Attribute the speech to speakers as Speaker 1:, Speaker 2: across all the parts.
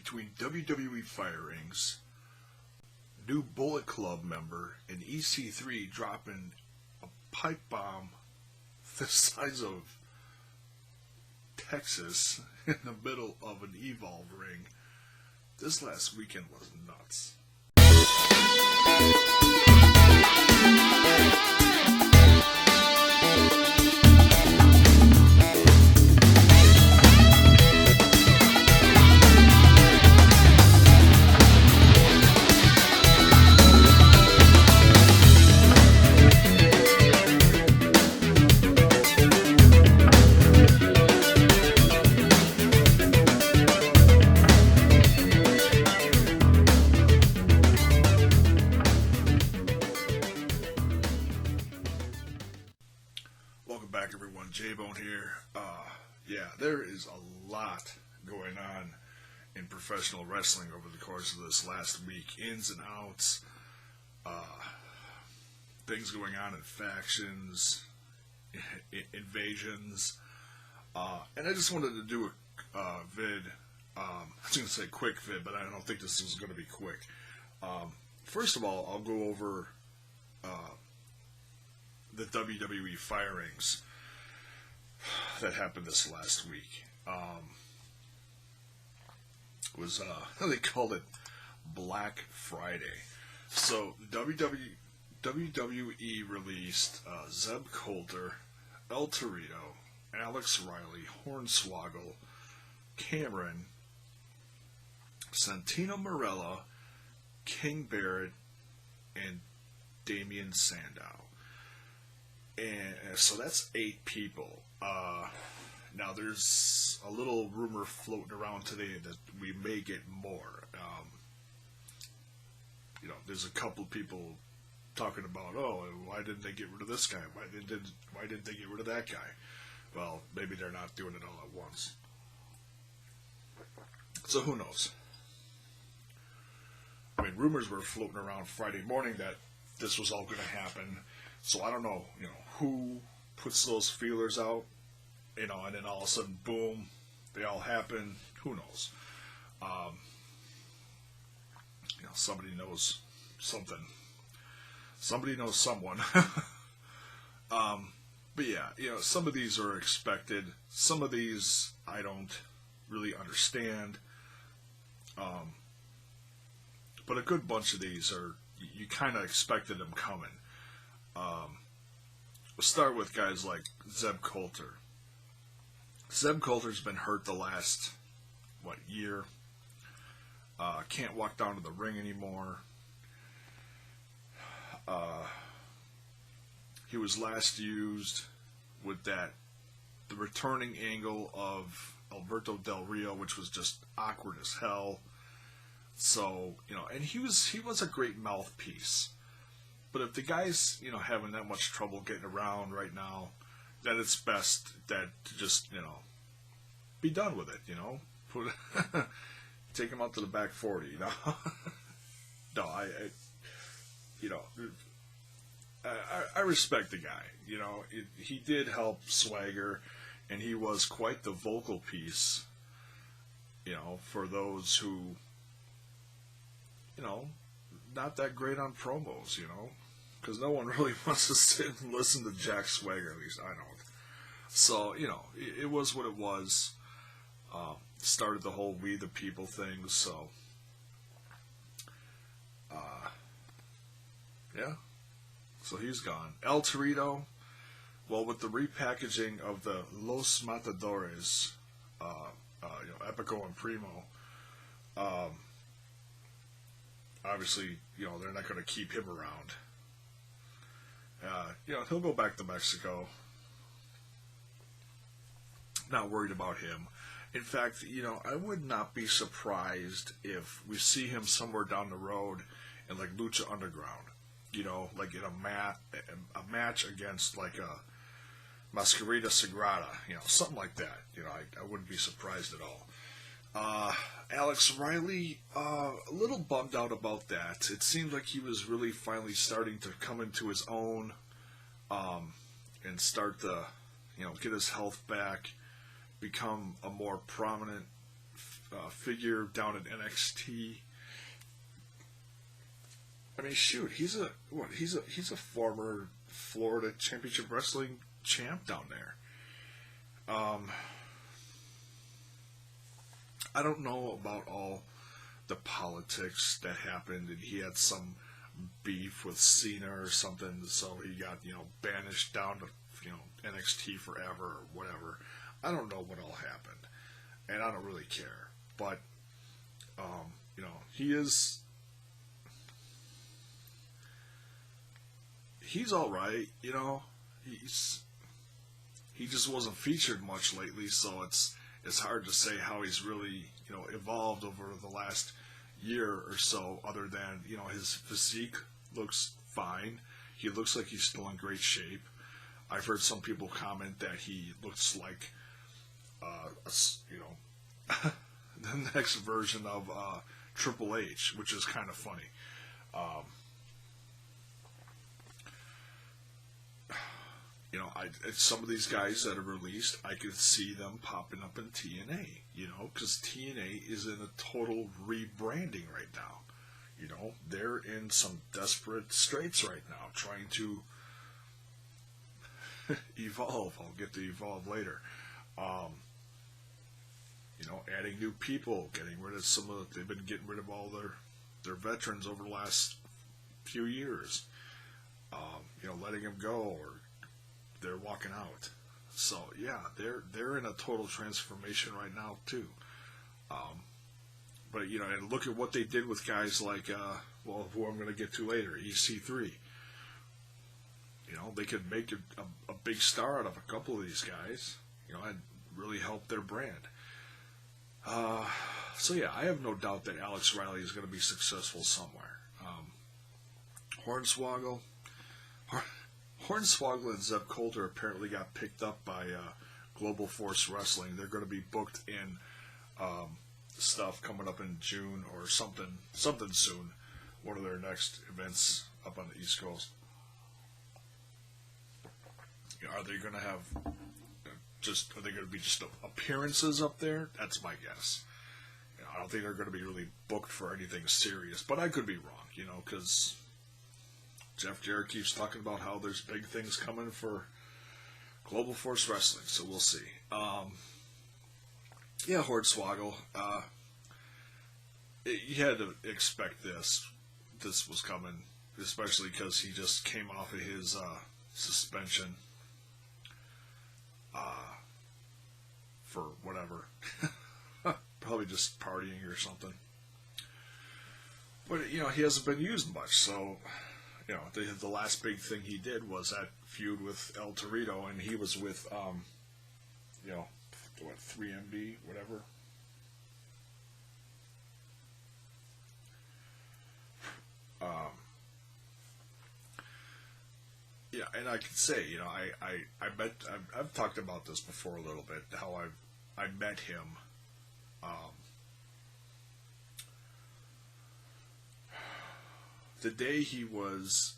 Speaker 1: between WWE firings, new Bullet Club member, and EC3 dropping a pipe bomb the size of Texas in the middle of an Evolve ring. This last weekend was nuts. Welcome back, everyone. J-Bone here. There is a lot going on in professional wrestling over the course of this last week. Ins and outs, things going on in factions, invasions, and I just wanted to do a vid. I was going to say quick vid, but I don't think this is going to be quick. First of all, I'll go over the WWE firings that happened this last week. They called it Black Friday. So WWE released Zeb Coulter, El Torito, Alex Riley, Hornswoggle, Cameron, Santino Marella, King Barrett, and Damian Sandow. And so that's 8 people. Now there's a little rumor floating around today that we may get more. There's a couple people talking about, why didn't they get rid of this guy? Why didn't they get rid of that guy? Well, maybe they're not doing it all at once. So who knows? I mean, rumors were floating around Friday morning that this was all going to happen. So I don't know, who puts those feelers out, and then all of a sudden, boom, they all happen. Who knows? Somebody knows something. Somebody knows someone. But yeah, some of these are expected. Some of these I don't really understand. But a good bunch of these you kind of expected them coming. We'll start with guys like Zeb Coulter. Zeb Coulter's been hurt the last, year. Can't walk down to the ring anymore. He was last used with the returning angle of Alberto Del Rio, which was just awkward as hell. So, and he was a great mouthpiece. But if the guy's, having that much trouble getting around right now, then it's best that to just, be done with it, take him out to the back 40, No, I respect the guy, he did help Swagger, and he was quite the vocal piece, for those who, not that great on promos, because no one really wants to sit and listen to Jack Swagger, at least I don't. So, it was what it was. Started the whole We the People thing, so, so he's gone. El Torito, well, with the repackaging of the Los Matadores, Epico and Primo, obviously, they're not going to keep him around. He'll go back to Mexico. Not worried about him. In fact, I would not be surprised if we see him somewhere down the road in like Lucha Underground. Like in a match against like a Mascarita Sagrada. Something like that. I wouldn't be surprised at all. Alex Riley, a little bummed out about that. It seemed like he was really finally starting to come into his own, and start to, get his health back, become a more prominent figure down at NXT. I mean, shoot, he's a former Florida Championship Wrestling champ down there. I don't know about all the politics that happened, and he had some beef with Cena or something, so he got banished down to NXT forever or whatever. I don't know what all happened, and I don't really care. But he's all right. He just wasn't featured much lately, so it's hard to say how he's really evolved over the last year or so. Other than his physique looks fine. He looks like he's still in great shape. I've heard some people comment that he looks like the next version of Triple H, which is kind of funny. Some of these guys that are released, I could see them popping up in TNA, because TNA is in a total rebranding right now. They're in some desperate straits right now, trying to evolve. I'll get to evolve later. Adding new people, getting rid of they've been getting rid of all their veterans over the last few years. Letting them go, or they're walking out. So yeah, they're in a total transformation right now too. But and look at what they did with guys like who I'm going to get to later, EC3. They could make a big star out of a couple of these guys. And really help their brand. So yeah, I have no doubt that Alex Riley is going to be successful somewhere. Hornswoggle and Zeb Coulter apparently got picked up by Global Force Wrestling. They're going to be booked in stuff coming up in June or something soon. One of their next events up on the East Coast. Are they going to have are they going to be just appearances up there? That's my guess. I don't think they're going to be really booked for anything serious, but I could be wrong, because Jeff Jarrett keeps talking about how there's big things coming for Global Force Wrestling, so we'll see. Yeah, Hornswoggle. You had to expect this. This was coming, especially because he just came off of his suspension for whatever. Probably just partying or something. But, he hasn't been used much, so... the last big thing he did was that feud with El Torito, and he was with, 3MB, whatever. Yeah, and I can say, I've talked about this before a little bit, how I met him, the day he was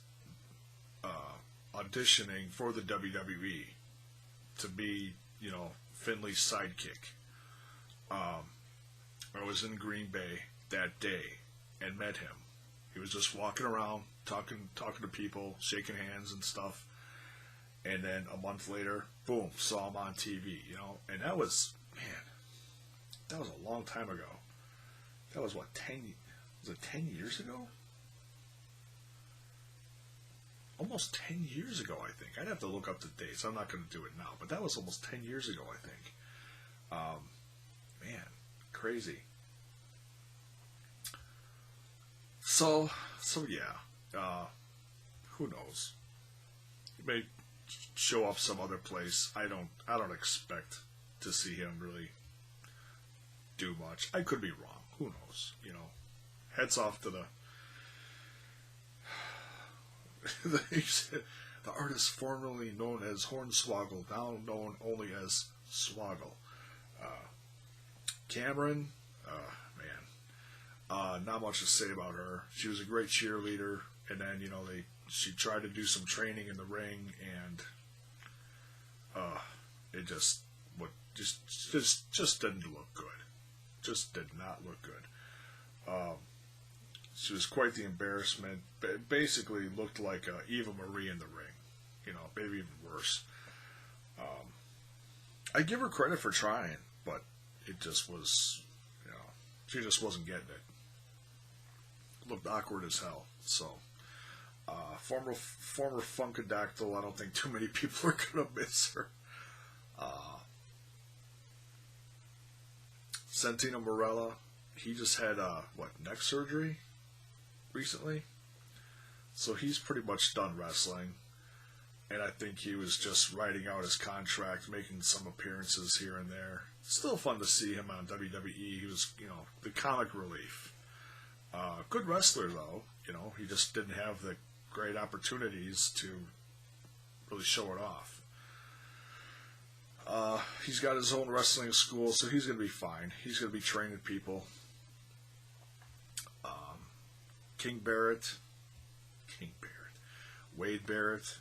Speaker 1: auditioning for the WWE to be, Finley's sidekick. I was in Green Bay that day and met him. He was just walking around, talking to people, shaking hands and stuff. And then a month later, boom, saw him on TV, And that was, that was a long time ago. That was 10 years ago? Almost 10 years ago, I think. I'd have to look up the dates. I'm not going to do it now, but that was almost 10 years ago, I think. Crazy. So yeah. Who knows? He may show up some other place. I don't expect to see him really do much. I could be wrong. Who knows? Heads off to the artist formerly known as Hornswoggle, now known only as Swoggle. Cameron, not much to say about her. She was a great cheerleader, and then she tried to do some training in the ring, and it just didn't look good. Just did not look good. She was quite the embarrassment. Basically looked like Eva Marie in the ring. Maybe even worse. I give her credit for trying, but it just was, she just wasn't getting it. Looked awkward as hell. So, former Funkadactyl, I don't think too many people are going to miss her. Santino Marella, he just had, neck surgery recently? So he's pretty much done wrestling. And I think he was just writing out his contract, making some appearances here and there. Still fun to see him on WWE. He was, the comic relief. Good wrestler, though. He just didn't have the great opportunities to really show it off. He's got his own wrestling school, so he's going to be fine. He's going to be training people. Wade Barrett.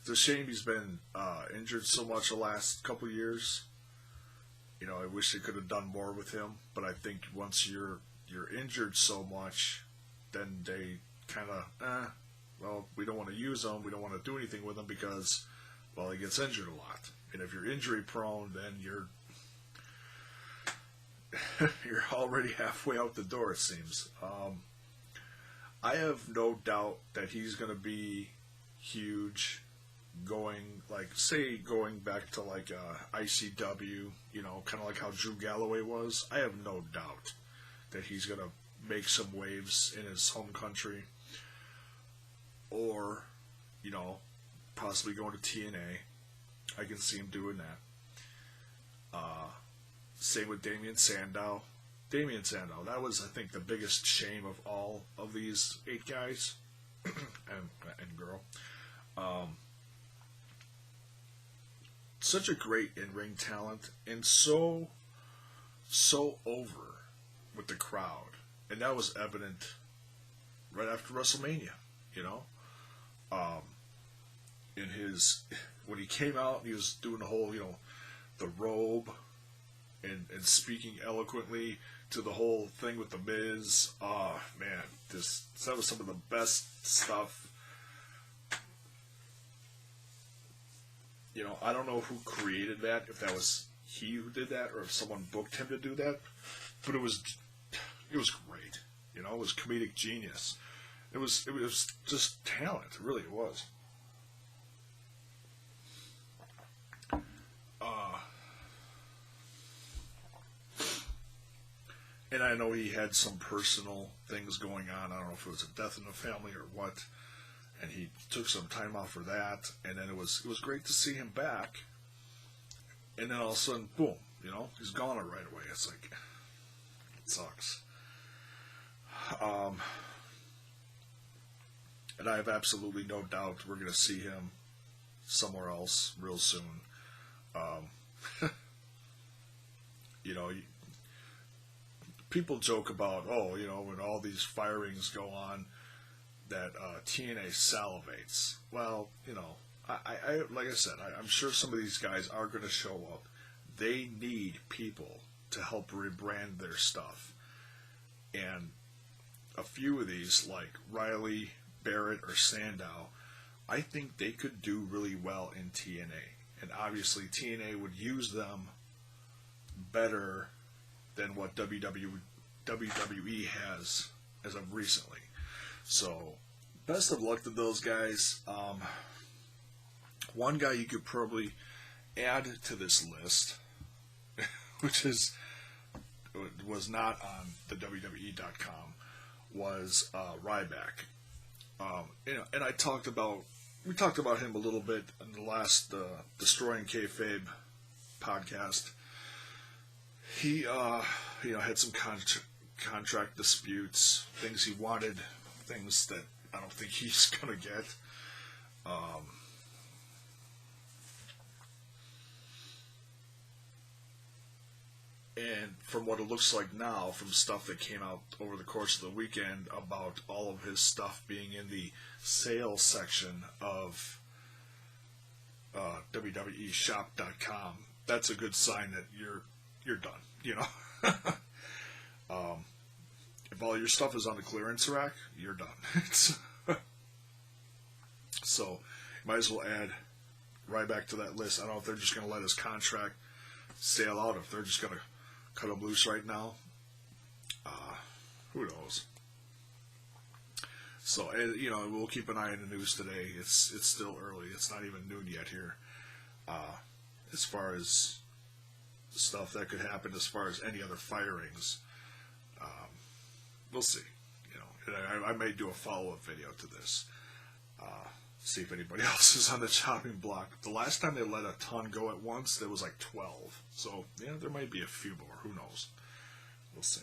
Speaker 1: It's a shame he's been injured so much the last couple of years. I wish they could have done more with him, but I think once you're injured so much, then they kind of, we don't want to use him, we don't want to do anything with him because, he gets injured a lot. And if you're injury prone, then you're already halfway out the door, it seems. I have no doubt that he's going to be huge going back to ICW, kind of like how Drew Galloway was. I have no doubt that he's going to make some waves in his home country or, possibly going to TNA. I can see him doing that. Same with Damien Sandow. That was, I think, the biggest shame of all of these 8 guys and girl. Such a great in-ring talent and so over with the crowd. And that was evident right after WrestleMania, when he came out and he was doing the whole, the robe and speaking eloquently to the whole thing with the Miz. Oh man, that was some of the best stuff. I don't know who created that, if that was he who did that or if someone booked him to do that, but it was great. It was comedic genius. It was just talent, really it was. And I know he had some personal things going on. I don't know if it was a death in the family or what. And he took some time off for that. And then it was great to see him back. And then all of a sudden, boom, he's gone right away. It's like, it sucks. And I have absolutely no doubt we're going to see him somewhere else real soon. People joke about, when all these firings go on, that TNA salivates. Well, I like I said, I'm sure some of these guys are going to show up. They need people to help rebrand their stuff. And a few of these, like Riley, Barrett, or Sandow, I think they could do really well in TNA. And obviously TNA would use them better than what WWE has as of recently. So, best of luck to those guys. One guy you could probably add to this list, which was not on the WWE.com, was Ryback. And we talked about him a little bit in the last Destroying Kayfabe podcast. He, had some contract disputes, things he wanted, things that I don't think he's gonna get. And from what it looks like now, from stuff that came out over the course of the weekend about all of his stuff being in the sales section of WWEshop.com, that's a good sign that you're done. If all your stuff is on the clearance rack, you're done. So, might as well add right back to that list. I don't know if they're just going to let his contract sail out, if they're just going to cut him loose right now. Who knows? So, we'll keep an eye on the news today. It's still early. It's not even noon yet here. As far as stuff that could happen, as far as any other firings, we'll see. And I may do a follow-up video to this. See if anybody else is on the chopping block. The last time they let a ton go at once, there was like 12. So, there might be a few more. Who knows? We'll see.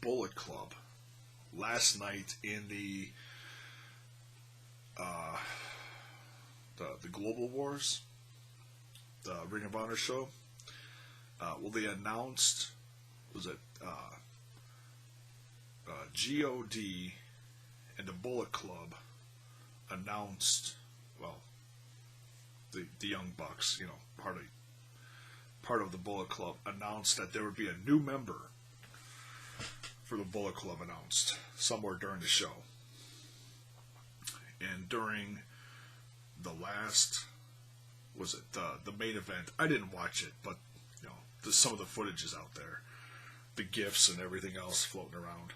Speaker 1: Bullet Club. Last night in the Global Wars, the Ring of Honor show, they announced, was it GOD and the Bullet Club announced, the Young Bucks, part of the Bullet Club, announced that there would be a new member for the Bullet Club announced somewhere during the show. And during the last, was it the main event? I didn't watch it, but some of the footage is out there, the GIFs and everything else floating around.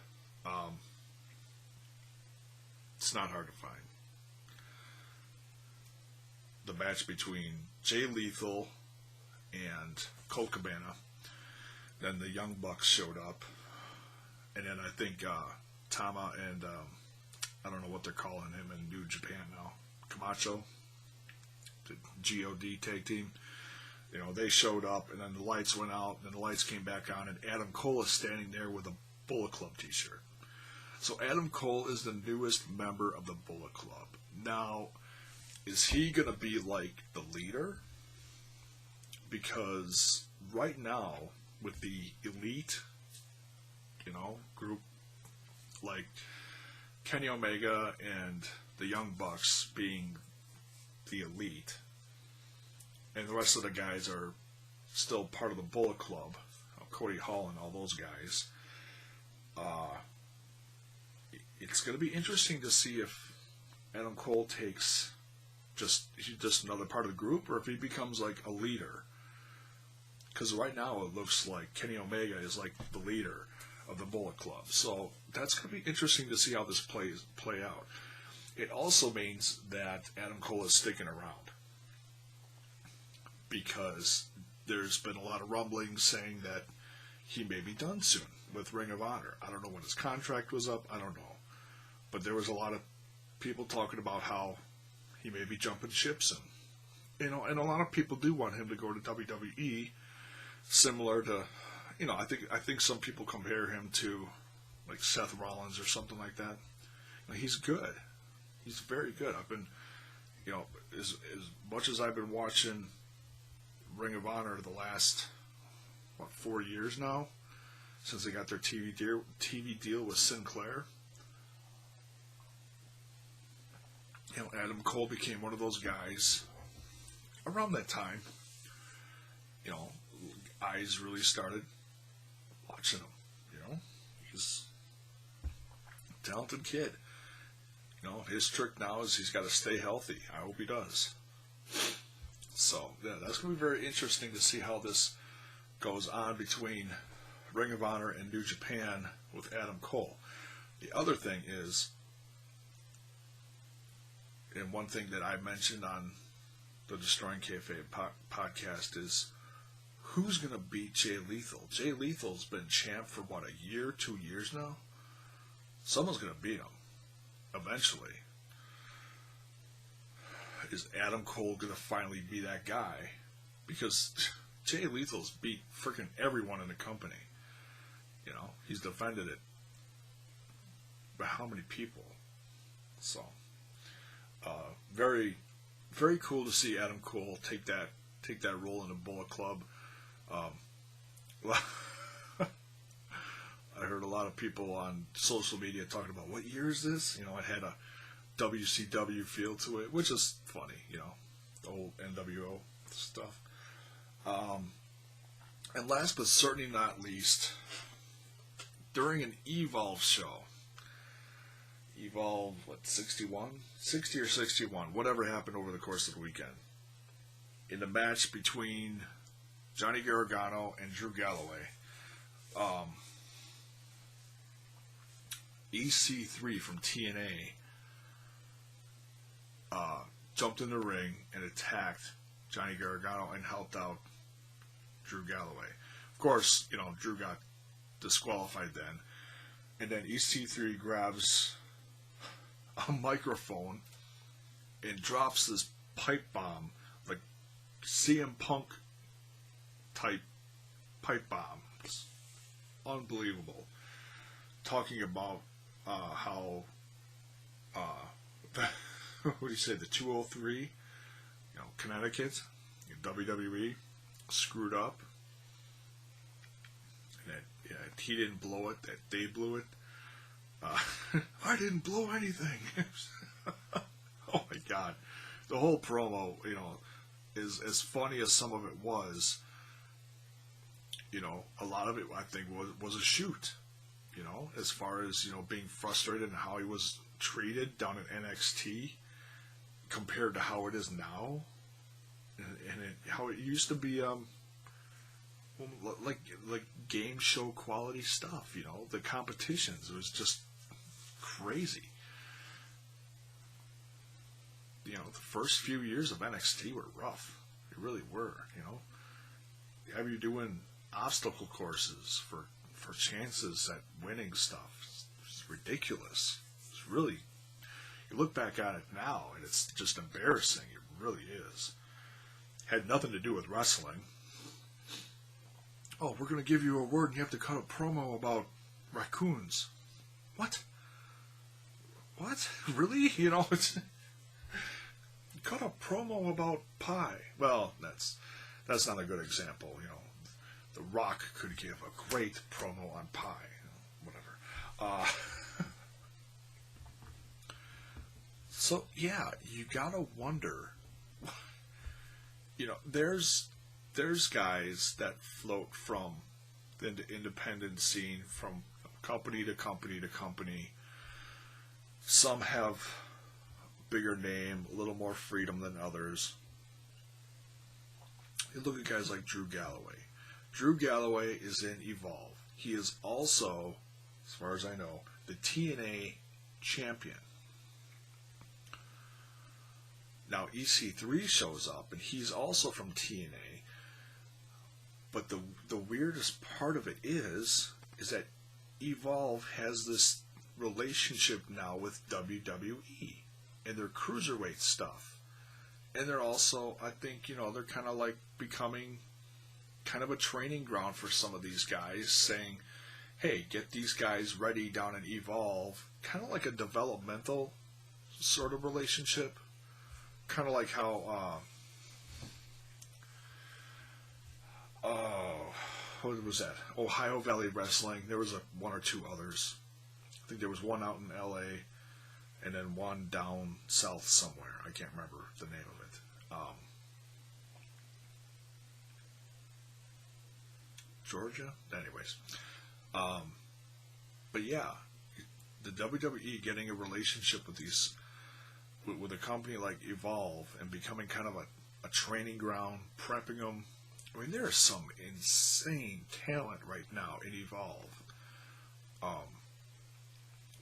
Speaker 1: It's not hard to find. The match between Jay Lethal and Colt Cabana. Then the Young Bucks showed up, and then I think Tama and I don't know what they're calling him in New Japan now, Camacho, the GOD tag team. They showed up, and then the lights went out, and then the lights came back on, and Adam Cole is standing there with a Bullet Club t-shirt. So Adam Cole is the newest member of the Bullet Club. Now, is he going to be like the leader? Because right now, with the elite, group, like Kenny Omega and the Young Bucks being the elite, and the rest of the guys are still part of the Bullet Club, Cody Hall and all those guys, it's going to be interesting to see if Adam Cole takes just another part of the group, or if he becomes like a leader. Because right now it looks like Kenny Omega is like the leader of the Bullet Club. So that's going to be interesting to see how this play out. It also means that Adam Cole is sticking around, because there's been a lot of rumblings saying that he may be done soon with Ring of Honor. I don't know when his contract was up. I don't know. But there was a lot of people talking about how he may be jumping ships, and and a lot of people do want him to go to WWE, similar to, I think some people compare him to like Seth Rollins or something like that. He's good. He's very good. I've been, as much as I've been watching Ring of Honor the last 4 years now, since they got their TV deal with Sinclair. Adam Cole became one of those guys around that time. Eyes really started watching him. He's a talented kid. His trick now is he's got to stay healthy. I hope he does. So, that's going to be very interesting to see how this goes on between Ring of Honor and New Japan with Adam Cole. The other thing is, and one thing that I mentioned on the Destroying Kayfabe podcast, is who's going to beat Jay Lethal? Jay Lethal's been champ for, a year, 2 years now? Someone's going to beat him eventually. Is Adam Cole going to finally be that guy? Because Jay Lethal's beat freaking everyone in the company. He's defended it. But how many people? So, very, very cool to see Adam Cole take that role in the Bullet Club. I heard a lot of people on social media talking about, what year is this? It had WCW feel to it, which is funny, you know, the old NWO stuff. And last but certainly not least, during an Evolve show, Evolve, 61? 60 or 61, whatever happened over the course of the weekend, in the match between Johnny Gargano and Drew Galloway, EC3 from TNA jumped in the ring and attacked Johnny Gargano and helped out Drew Galloway. Of course, you know, Drew got disqualified then. And then EC3 grabs a microphone and drops this pipe bomb, like CM Punk type pipe bomb. It's unbelievable. Talking about how, what do you say, the 203, you know, Connecticut, WWE, screwed up. And that he didn't blow it, that they blew it. I didn't blow anything. Oh my God. The whole promo, you know, is as funny as some of it was. You know, a lot of it, I think, was a shoot. You know, as far as, you know, being frustrated and how he was treated down at NXT compared to how it is now. And how it used to be, like game show quality stuff, you know, the competitions. It was just crazy. You know, the first few years of NXT were rough. They really were, you know. Have you doing obstacle courses for chances at winning stuff. It's ridiculous. It's really, you look back at it now and it's just embarrassing. It really is. Had nothing to do with wrestling. Oh, we're going to give you a word and you have to cut a promo about raccoons. What? What? Really? You know, it's... cut a promo about pie. Well, that's not a good example, you know. The Rock could give a great promo on pie. You know, whatever. So, yeah, you gotta wonder. You know, there's guys that float from the independent scene, from company to company to company. Some have bigger name, a little more freedom than others. You look at guys like Drew Galloway. Drew Galloway is in Evolve. He is also, as far as I know, the TNA champion. Now EC3 shows up, and he's also from TNA. But the weirdest part of it is that Evolve has this relationship now with WWE and their cruiserweight stuff. And they're also, I think, you know, they're kind of like becoming kind of a training ground for some of these guys, saying, hey, get these guys ready down in Evolve. Kind of like a developmental sort of relationship. Kind of like how, what was that? Ohio Valley Wrestling. There was one or two others. I think there was one out in LA and then one down south somewhere. I can't remember the name of it. Georgia? Anyways. But yeah, the WWE getting a relationship with these, with a company like Evolve and becoming kind of a training ground, prepping them. I mean, there is some insane talent right now in Evolve.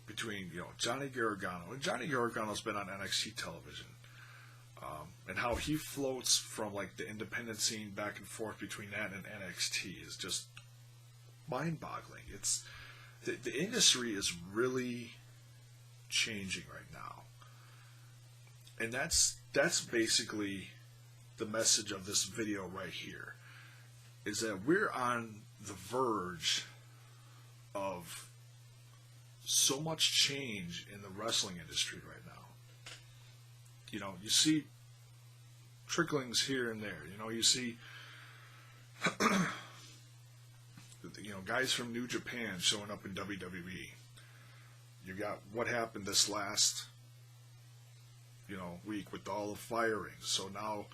Speaker 1: Between, you know, Johnny Gargano. And Johnny Gargano's been on NXT television. And how he floats from, like, the independent scene back and forth between that and NXT is just mind-boggling. It's... The industry is really changing right now. And that's basically the message of this video right here. Is that we're on the verge of so much change in the wrestling industry right now. You know, you see tricklings here and there. You know, you see guys from New Japan showing up in WWE. You got what happened this last week with all the firings. So now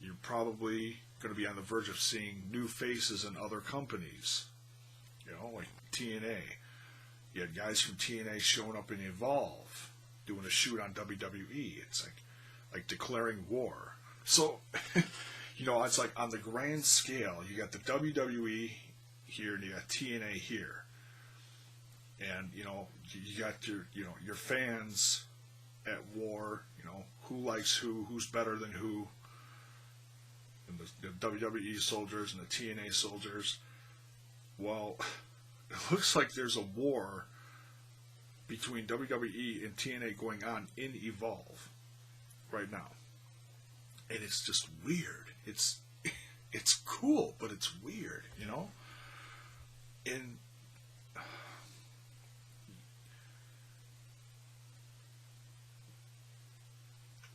Speaker 1: you're probably going to be on the verge of seeing new faces in other companies. Like TNA. You had guys from TNA showing up in Evolve, doing a shoot on WWE. It's like declaring war. So, it's like on the grand scale, you got the WWE here and you got TNA here. And, you got your fans at war, who likes who's better than who, and the WWE soldiers and the TNA soldiers. Well, it looks like there's a war between WWE and TNA going on in Evolve right now. And it's just weird. It's cool, but it's weird, And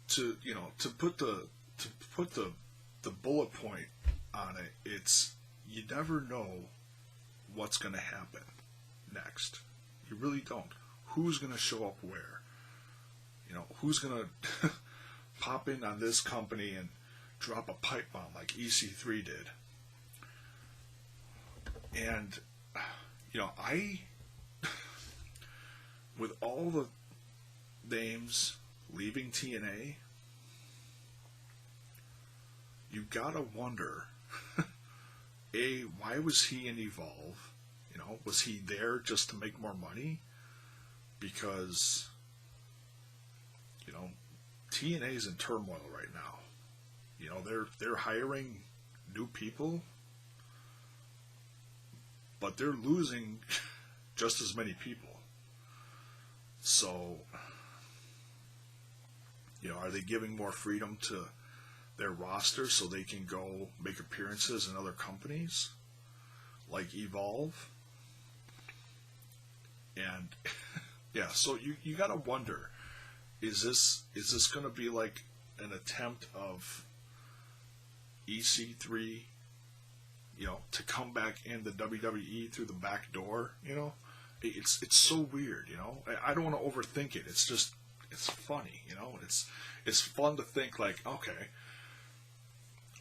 Speaker 1: to put the bullet point on it, it's you never know what's going to happen next. You really don't. Who's going to show up where? Who's going to pop in on this company and drop a pipe bomb like EC3 did? And, I, with all the names leaving TNA, you gotta wonder, A, why was he in Evolve? Was he there just to make more money? Because, TNA is in turmoil right now. They're hiring new people, but they're losing just as many people. So, are they giving more freedom to their roster so they can go make appearances in other companies like Evolve? And yeah, so you gotta wonder, is this gonna be like an attempt of EC3, to come back in the WWE through the back door? It's so weird. I don't want to overthink it. It's just, it's funny. It's fun to think like, okay,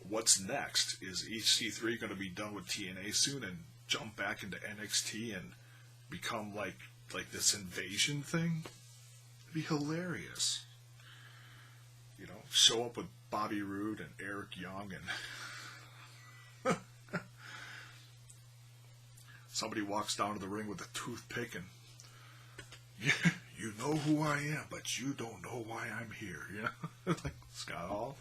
Speaker 1: what's next? Is EC3 going to be done with TNA soon and jump back into NXT and become like this invasion thing? It'd be hilarious. Show up with Bobby Roode and Eric Young and somebody walks down to the ring with a toothpick and you know who I am, but you don't know why I'm here. Like Scott Hall.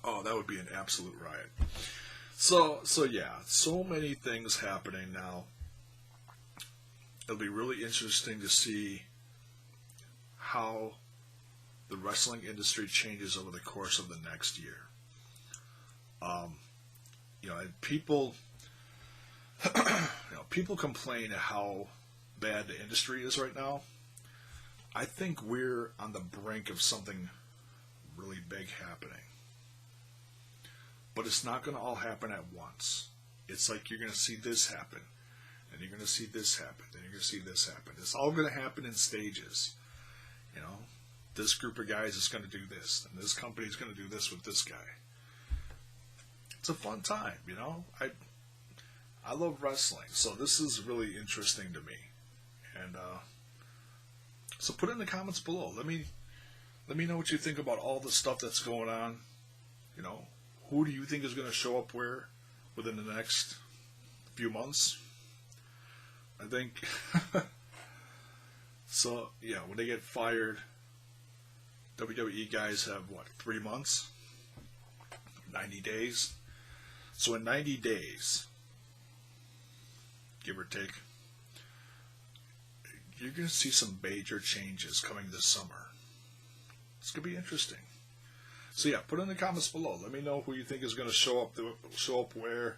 Speaker 1: Oh, that would be an absolute riot. So yeah, so many things happening now. It'll be really interesting to see how the wrestling industry changes over the course of the next year. And people, people complain at how bad the industry is right now. I think we're on the brink of something really big happening. But it's not going to all happen at once. It's like you're going to see this happen, and you're going to see this happen, and you're going to see this happen. It's all going to happen in stages. This group of guys is going to do this, and this company is going to do this with this guy. It's a fun time, I love wrestling, so this is really interesting to me. And so put it in the comments below. Let me know what you think about all the stuff that's going on. Who do you think is going to show up where within the next few months? I think so. Yeah, when they get fired, WWE guys have 3 months, 90 days. So in 90 days, give or take, you're going to see some major changes coming this summer. It's going to be interesting. So yeah, put in the comments below. Let me know who you think is going to show up where.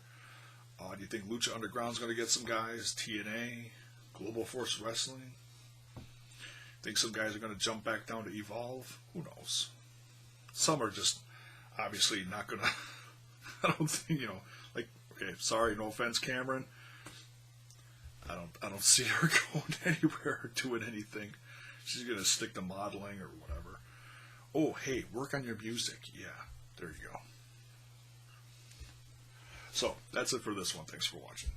Speaker 1: Do you think Lucha Underground's going to get some guys? TNA, Global Force Wrestling. Think some guys are going to jump back down to Evolve? Who knows? Some are just obviously not going to. I don't think, okay, sorry, no offense, Cameron. I don't see her going anywhere or doing anything. She's gonna stick to modeling or whatever. Oh, hey, work on your music. Yeah, there you go. So that's it for this one. Thanks for watching.